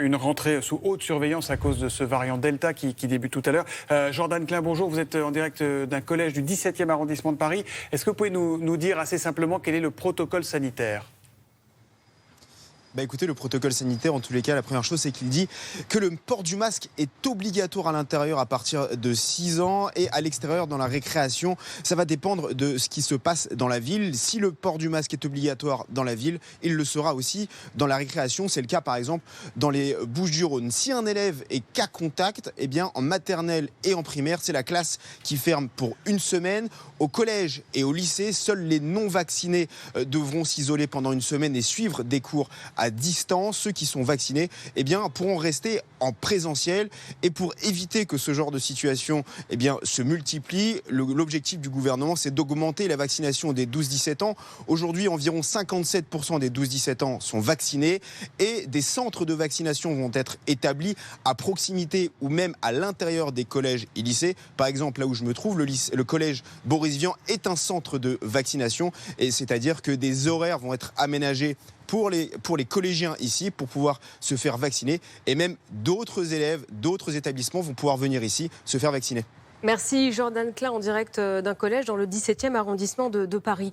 Une rentrée sous haute surveillance à cause de ce variant Delta qui débute tout à l'heure. Jordan Klein, bonjour. Vous êtes en direct d'un collège du 17e arrondissement de Paris. Est-ce que vous pouvez nous dire assez simplement quel est le protocole sanitaire ? Écoutez, le protocole sanitaire, en tous les cas, la première chose, c'est qu'il dit que le port du masque est obligatoire à l'intérieur à partir de 6 ans et à l'extérieur dans la récréation. Ça va dépendre de ce qui se passe dans la ville. Si le port du masque est obligatoire dans la ville, il le sera aussi dans la récréation. C'est le cas, par exemple, dans les Bouches-du-Rhône. Si un élève est cas contact, eh bien, en maternelle et en primaire, c'est la classe qui ferme pour une semaine. Au collège et au lycée, seuls les non-vaccinés devront s'isoler pendant une semaine et suivre des cours à distance. Ceux qui sont vaccinés pourront rester en présentiel. Et pour éviter que ce genre de situation se multiplie, l'objectif du gouvernement, c'est d'augmenter la vaccination des 12-17 ans. Aujourd'hui, environ 57% des 12-17 ans sont vaccinés et des centres de vaccination vont être établis à proximité ou même à l'intérieur des collèges et lycées. Par exemple, là où je me trouve, le collège Boris Vian est un centre de vaccination, et c'est-à-dire que des horaires vont être aménagés pour les collégiens ici, pour pouvoir se faire vacciner. Et même d'autres élèves, d'autres établissements vont pouvoir venir ici se faire vacciner. Merci Jordan Klein en direct d'un collège dans le 17e arrondissement de Paris.